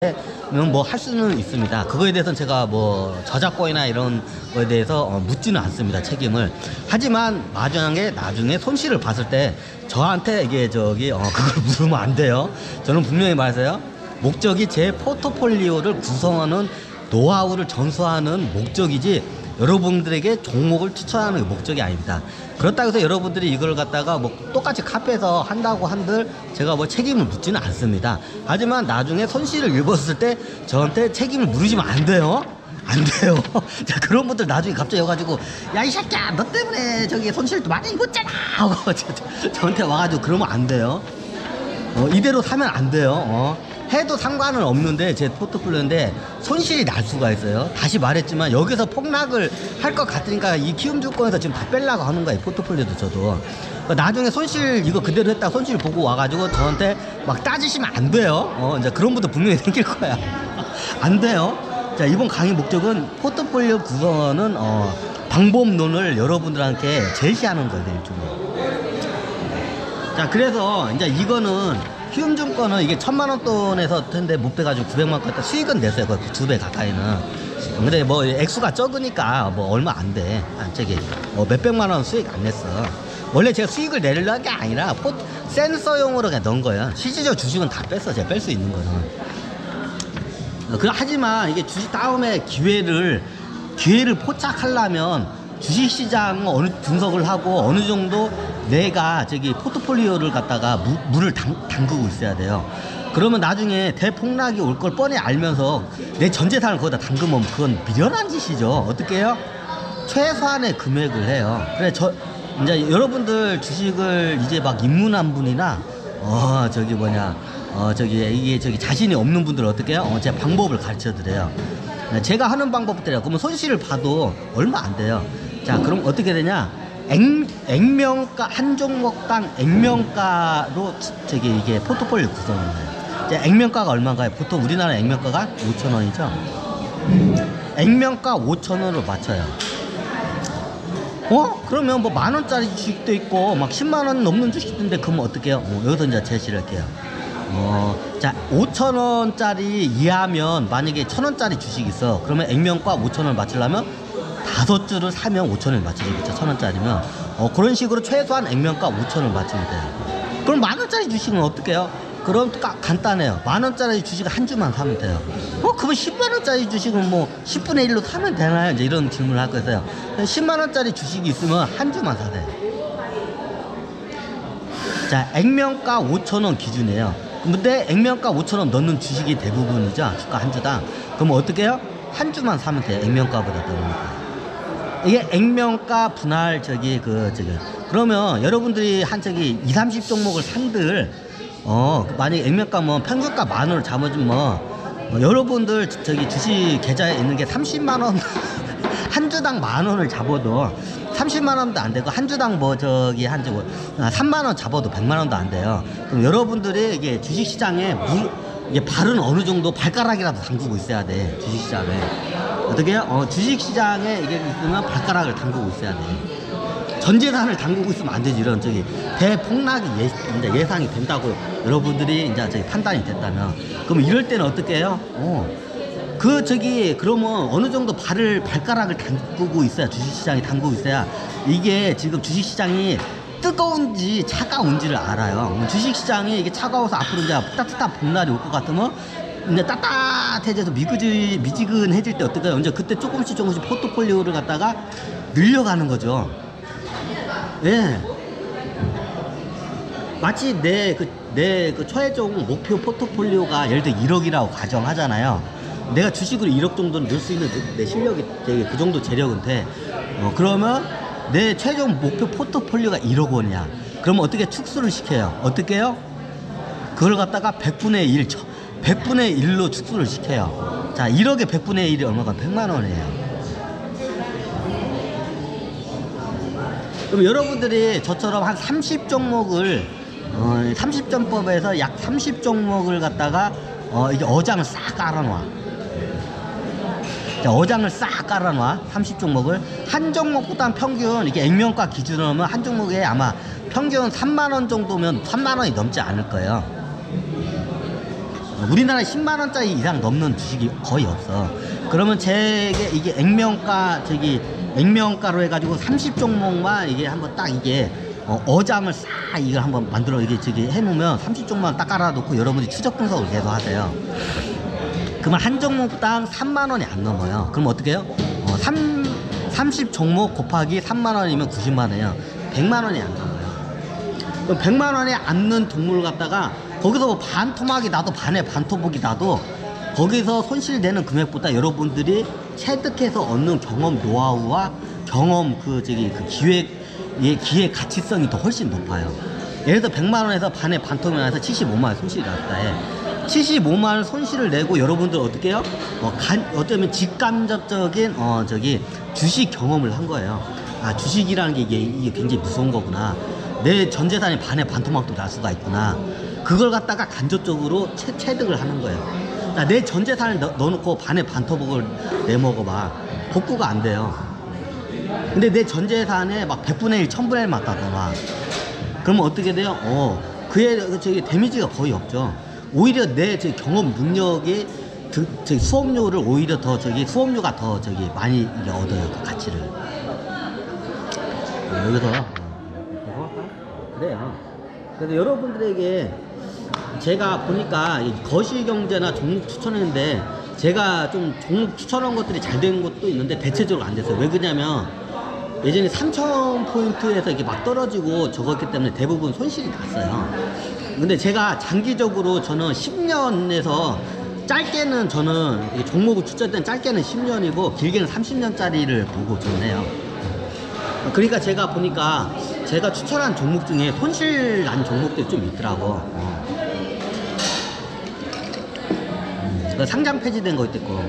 뭐 할 수는 있습니다. 그거에 대해서는 제가 뭐 저작권이나 이런 거에 대해서 묻지는 않습니다. 책임을. 하지만 나중에 손실을 봤을 때 저한테 이게 그걸 물으면 안 돼요. 저는 분명히 말해서요. 목적이 제 포트폴리오를 구성하는 노하우를 전수하는 목적이지 여러분들에게 종목을 추천하는 목적이 아닙니다. 그렇다고 해서 여러분들이 이걸 갖다가 뭐 똑같이 카페에서 한다고 한들 제가 뭐 책임을 묻지는 않습니다. 하지만 나중에 손실을 입었을 때 저한테 책임을 물으시면 안 돼요. 안 돼요. 자, 그런 분들 나중에 갑자기 와가지고 야, 이 새끼야, 너 때문에 손실 많이 입었잖아 하고 저한테 와가지고 그러면 안 돼요. 이대로 사면 안 돼요. 해도 상관은 없는데 제 포트폴리오인데 손실이 날 수가 있어요. 다시 말했지만 여기서 폭락을 할 것 같으니까 이 키움증권에서 지금 다 빼려고 하는 거예요. 포트폴리오도 저도. 나중에 손실 이거 그대로 했다가 손실 보고 와가지고 저한테 막 따지시면 안 돼요. 이제 그런 분도 분명히 생길 거야. 안 돼요. 자, 이번 강의 목적은 포트폴리오 구성하는 방법론을 여러분들한테 제시하는 거예요. 일종의. 자, 그래서 이제 이거는 키움증권은 이게 1000만원 돈에서 텐데 못 빼가지고 900만원 갖다 수익은 냈어요. 거의 2배 가까이는. 근데 뭐 액수가 적으니까 뭐 얼마 안 돼. 몇백만원 수익 안 냈어. 원래 제가 수익을 내려는 게 아니라 센서용으로 그냥 넣은 거예요. 실질적 주식은 다 뺐어. 제가 뺄 수 있는 거는. 하지만 이게 주식 다음에 기회를 포착하려면 주식시장 분석을 하고 어느 정도 내가 포트폴리오를 갖다가 물을 담그고 있어야 돼요. 그러면 나중에 대폭락이 올 걸 뻔히 알면서 내 전 재산을 거기다 담그면 그건 미련한 짓이죠. 어떻게 해요? 최소한의 금액을 해요. 그래, 이제 여러분들 주식을 이제 막 입문한 분이나 이게 자신이 없는 분들 어떻게 해요? 제가 방법을 가르쳐 드려요. 제가 하는 방법들이에요. 그러면 손실을 봐도 얼마 안 돼요. 자, 그럼 어떻게 되냐? 액면가, 한 종목당 액면가로 이게 포트폴리오 구성인 거예요. 이제 액면가가 얼마인가요? 보통 우리나라 액면가가 5,000원이죠. 액면가 5,000원으로 맞춰요. 그러면 뭐 10,000원짜리 주식도 있고 막 10만원 넘는 주식도 있는데 그러면 어떻게 해요? 여기서 이제 제시를 할게요. 자, 5,000원짜리 이하면 만약에 1,000원짜리 주식이 있어. 그러면 액면가 5,000원 맞추려면 5주를 사면 5,000원 맞추겠죠. 1,000원짜리면. 그런 식으로 최소한 액면가 5,000원 맞추면 돼요. 그럼 10,000원짜리 주식은 어떻게 해요? 그럼 간단해요. 10,000원짜리 주식을 한 주만 사면 돼요. 그러면 10만원짜리 주식은 뭐 10분의 1로 사면 되나요? 이제 이런 질문을 할 거예요. 10만원짜리 주식이 있으면 한 주만 사세요. 자, 액면가 5,000원 기준이에요. 근데 액면가 5,000원 넣는 주식이 대부분이죠. 주가 한 주당. 그럼 어떻게 해요? 한 주만 사면 돼요. 액면가보다 더 오니까. 이게 액면가 분할 그러면 여러분들이 한 20, 30 종목을 산들 만약에 액면가면 평균가 10,000원을 잡아주면 여러분들 주식 계좌에 있는 게 30만원 한 주당 10,000원을 잡아도 30만원도 안 되고 한 주당 3만원 잡아도 100만원도 안 돼요. 그럼 여러분들이 이게 주식시장에 이게 발은 어느 정도 발가락이라도 담그고 있어야 돼. 주식시장에 어떻게 해요? 주식시장에 이게 있으면 발가락을 담그고 있어야 돼. 전 재산을 담그고 있으면 안 되지. 이런 대폭락이 예상이 된다고 여러분들이 이제 판단이 됐다면, 그럼 이럴 때는 어떻게 해요? 그러면 어느 정도 발가락을 담그고 있어야, 주식시장이 담그고 있어야 이게 지금 주식시장이 뜨거운지 차가운지를 알아요. 주식시장이 이게 차가워서 앞으로 이제 따뜻한 봄날이 올 것 같으면 이제 따뜻해져서 미지근해질 때 어떨까요? 이제 그때 조금씩 포트폴리오를 갖다가 늘려가는 거죠. 예. 마치 내 최종 목표 포트폴리오가 예를 들어 1억이라고 가정하잖아요. 내가 주식으로 1억 정도는 넣을 수 있는 내 실력이 그 정도 재력은 돼. 그러면 내 최종 목표 포트폴리오가 1억 원이야. 그러면 어떻게 축소를 시켜요? 어떻게 해요? 그걸 갖다가 100분의 1로 축소를 시켜요. 자, 1억의 100분의 1이 얼마가? 100만 원이에요. 그럼 여러분들이 저처럼 한 30종목을 30점법에서 약 30종목을 갖다가 이게 어장을 싹 깔아놔. 자, 어장을 싹 깔아놔. 30종목을 한 종목보다 평균 이게 액면가 기준으로 하면 한 종목에 아마 평균 3만원 정도면 3만원이 넘지 않을 거예요. 우리나라에 10만 원짜리 이상 넘는 주식이 거의 없어. 그러면 제게 이게 액면가로 해가지고 30종목만 이게 한번 딱 이게 어장을 싹 이걸 한번 만들어 이게 해놓으면 30종목만 딱 깔아놓고 여러분이 추적 분석을 계속 하세요. 그러면 한 종목당 3만 원이 안 넘어요. 그럼 어떻게 해요? 30종목 곱하기 3만 원이면 90만 원이에요. 100만 원이 안 넘어요. 그럼 100만 원에 안는 동물을 갖다가 거기서 뭐 반토막이 나도 반에 반토막이 나도 거기서 손실되는 금액보다 여러분들이 체득해서 얻는 경험 노하우와 경험 그 기획 가치성이 더 훨씬 높아요. 예를 들어 100만 원에서 반에 반토막이 나서 75만 원 손실이 났다 해. 75만 원 손실을 내고 여러분들 어떻게 해요? 어쩌면 직간접적인 주식 경험을 한 거예요. 아, 주식이라는 게 이게 굉장히 무서운 거구나. 내 전 재산이 반에 반토막도 날 수가 있구나. 그걸 갖다가 간접적으로 체득을 하는 거예요. 자, 내 전 재산을 넣어놓고 반에 반토막을 내먹어봐. 복구가 안 돼요. 근데 내 전 재산에 막 100분의 1, 1000분의 1 맞다 넣어봐. 그러면 어떻게 돼요? 그의 데미지가 거의 없죠. 오히려 내 경험 능력이 수업료를 오히려 더 수업료가 더 많이 이게 얻어요. 그 가치를. 여기서 그래요. 그래서 여러분들에게 제가 보니까 거시경제나 종목 추천했는데 제가 좀 종목 추천한 것들이 잘 된 것도 있는데 대체적으로 안 됐어요. 왜 그러냐면 예전에 3000포인트에서 이렇게 막 떨어지고 적었기 때문에 대부분 손실이 났어요. 근데 제가 장기적으로 저는 10년에서 짧게는 저는 종목을 추천할 때는 짧게는 10년이고 길게는 30년짜리를 보고 저는 해요. 그러니까 제가 보니까 제가 추천한 종목 중에 손실 난 종목들이 좀 있더라고. 상장 폐지된 거 있고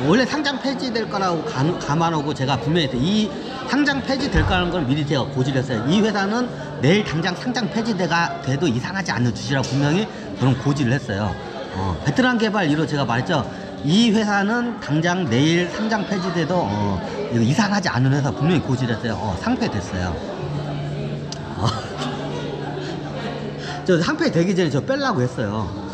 원래 상장 폐지될 거라고 감안하고 제가 분명히 이 상장 폐지될 거라는 걸 미리 제가 고지를 했어요. 이 회사는 내일 당장 상장 폐지가 돼도 이상하지 않는 주식이라고 분명히 저는 고지를 했어요. 베테랑 개발 이로 제가 말했죠. 이 회사는 당장 내일 상장 폐지돼도 이상하지 않은 회사 분명히 고지를 했어요. 상폐됐어요. 저 상폐되기 전에 저 빼려고 했어요.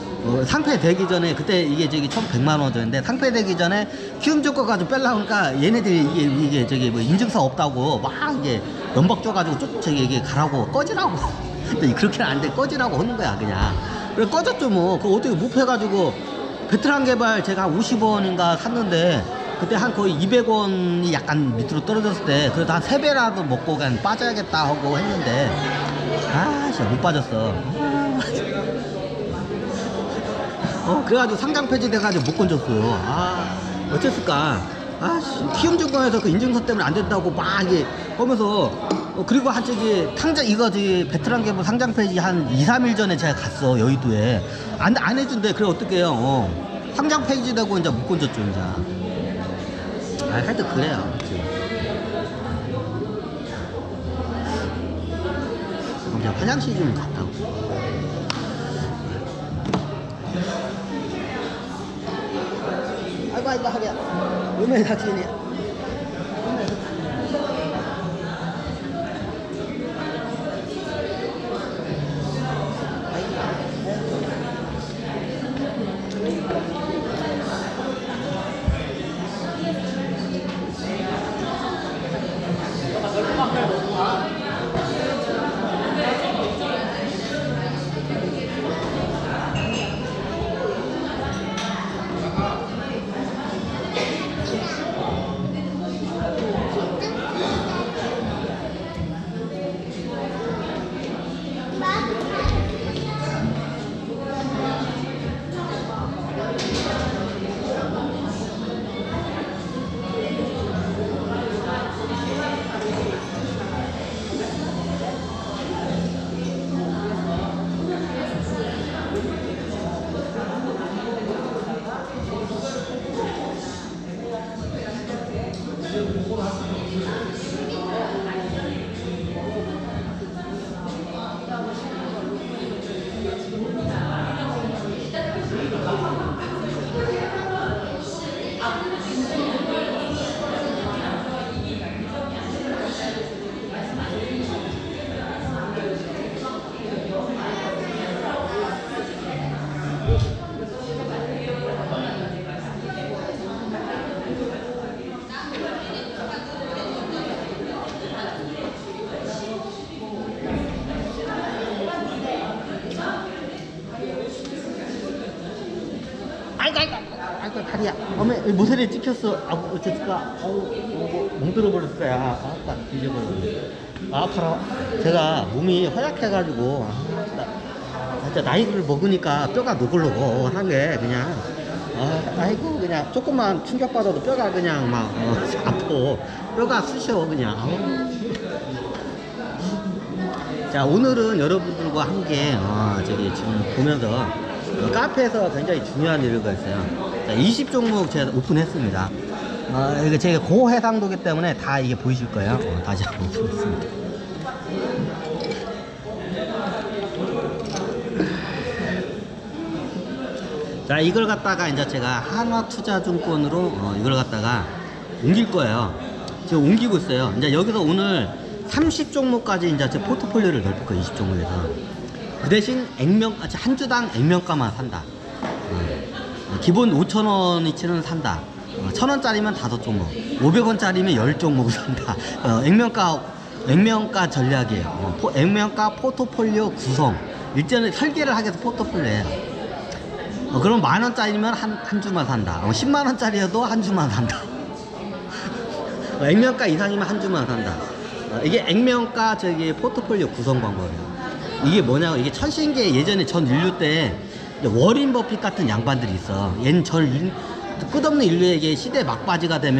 상폐되기 전에 그때 이게 1100만 원이었는데 상폐되기 전에 키움 조건 가지고 빼려고 하니까 얘네들이 이게 뭐 인증서 없다고 막 이게 연박 줘가지고 이게 가라고 꺼지라고 그렇게는 안 돼 꺼지라고 하는 거야 그냥. 그래 꺼졌죠 뭐. 그거 어떻게 못 해가지고 베테랑 개발 제가 한 50원인가 샀는데 그때 한 거의 200원이 약간 밑으로 떨어졌을 때 그래도 한 3배라도 먹고 그냥 빠져야겠다 하고 했는데 진짜 못 빠졌어. 그래가지고 상장 폐지돼가지고 못 건졌어요. 어쨌을까. 키움증권에서 그 인증서 때문에 안 된다고 막 이게 하면서 그리고 베테랑 개발 상장 폐지 한 2-3일 전에 제가 갔어 여의도에 안 해준대. 그래 어떡해요. 상장 폐지되고 이제 못 건졌죠 이제. 하여튼 그래요. 그냥 화장실 좀 갔다 오고. 아이고 하랴 음에 닥치네. 아이고 다리야. 어머 모서리에 찍혔어. 아우 어쨌을까? 멍들어 버렸어요. 아따 뒤져버렸네. 아 아파라. 제가 몸이 허약해가지고 진짜 나이를 먹으니까 뼈가 노골노골한 게 그냥 아이고 그냥 조금만 충격받아도 뼈가 그냥 막 아파. 뼈가 쑤셔 그냥. 자 오늘은 여러분들과 함께 저기 지금 보면서 카페에서 굉장히 중요한 일가 있어요. 자 20종목 제가 오픈했습니다. 이거 제가 고해상도기 때문에 다 이게 보이실 거예요. 다시 한번 오픈했습니다. 자 이걸 갖다가 이제 제가 한화투자증권으로 이걸 갖다가 옮길 거예요. 지금 옮기고 있어요. 이제 여기서 오늘 30종목까지 이제 제 포트폴리오를 넓힐 거예요. 20종목에서. 그 대신 한 주당 액면가만 산다. 기본 5,000원어치는 산다. 1,000원짜리면 5종목, 500원짜리면 10종목을 산다. 액면가 전략이에요. 액면가 포트폴리오 구성. 일전에 설계를 하기 위해서 포트폴리오예요. 그럼 10,000원짜리면 한 주만 산다. 10만원짜리여도 한 주만 산다. 액면가 이상이면 한 주만 산다. 이게 액면가 저기 포트폴리오 구성 방법이에요. 이게 뭐냐고, 이게 천신계 예전에 전 인류 때 워린 버핏 같은 양반들이 있어. 얘는 끝없는 인류에게 시대 막바지가 되면